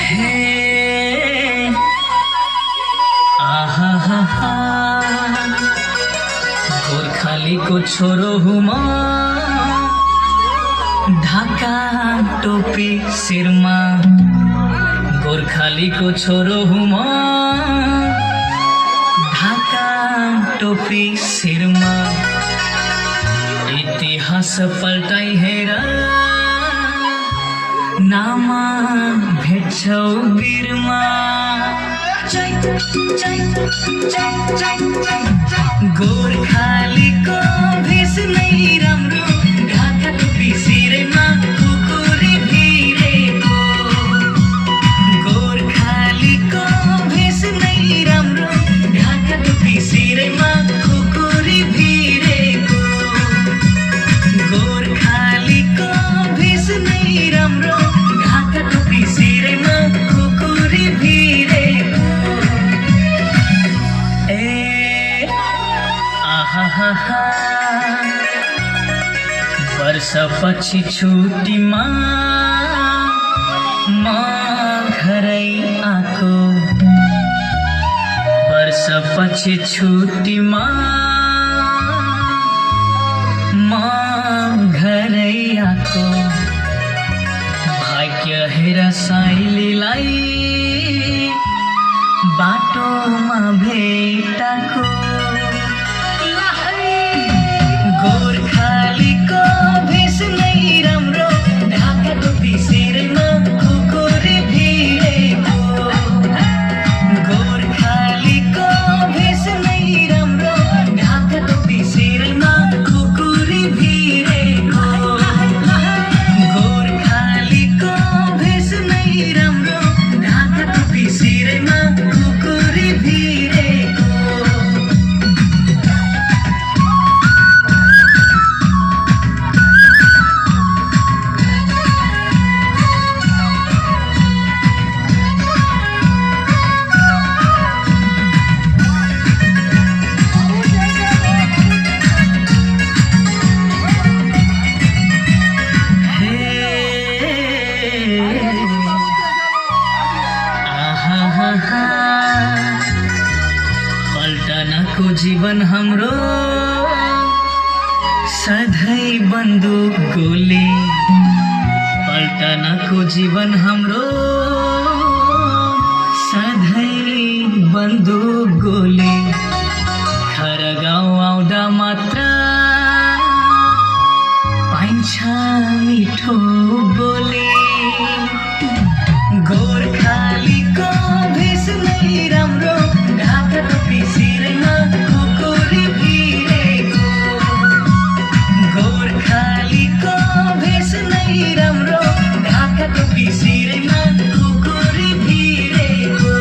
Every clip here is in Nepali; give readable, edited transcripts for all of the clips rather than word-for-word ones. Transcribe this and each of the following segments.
हे आहा हा हा गोर्खालीको छोरो हुँ म ढाका टोपी शिरमा गोर्खालीको छोरो हुँ म ढाका टोपी शिरमा इतिहास पल्टाई हेर नामा भेट्छौ बिरमा गोर्खालीको भेष नै राम्रो ढाका टोपी शिरमा खुकुरी भिरेको गोर्खालीको भेष नै राम्रो ढाका टोपी शिरमा खुकुरी भिरेको गोर्खालीको भेष नै राम्रो ढाका टोपी शिरमा खुकुरी भिरेको आहा वर्षपछि छुट्टीमा म घरै आएको वर्षपछि छुट्टीमा म घरै आएको भाग्य हेर साइलीलाई बाटोमा भेटाको गोर्खालीको भेष नै राम्रो ढाका टोपी शिरमा खुकुरी भिरेको गोर्खालीको भेष नै राम्रो ढाका टोपी शिरमा खुकुरी भिरेको गोर्खालीको भेष नै राम्रो ढाका टोपी शिरमा खुकुरी भिरेको पल्टनको जीवन हाम्रो सधैँ बन्दुक गोली पल्टनको जीवन हाम्रो सधैँ बन्दुक गोली घर गाउँ आउँदा मात्र पाइन्छ मिठो बोली गोर्खालीको भेष नै राम्रो ढाका टोपी शिरमा खुकुरी भिरेको गोर्खालीको भेष नै राम्रो ढाका टोपी शिरमा खुकुरी भिरेको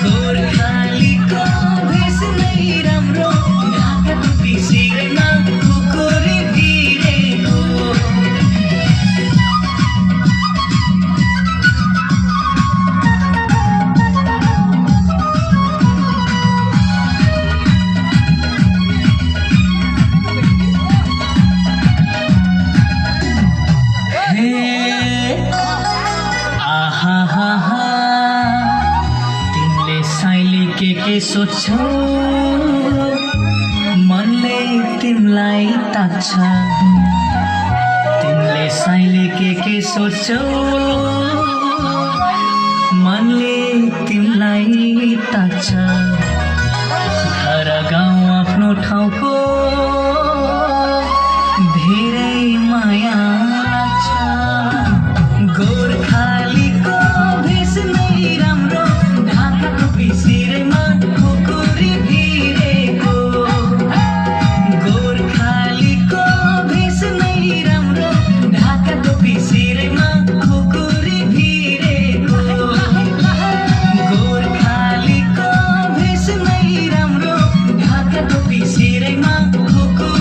गोर्खालीको भेष नै राम्रो ढाका टोपी शिरमा खुकुरी भिरेको तिमीले साइली के सोच्छौ मनले तिमीलाई ताक्छ तिमीले साइली के सोच्छौ मनले तिमीलाई ताक्छ घर गाउँ आफ्नो ठाउँको धेरै माया लाग्छ गोर्खालीको भेष नै राम्रो ढाका टोपी शिरमा खुकुरी भिरेको गोर्खालीको भेष नै राम्रो ढाका टोपी शिरमा खुकुरी भिरेको गोर्खालीको भेष नै राम्रो ढाका टोपी शिरमा खुकुरी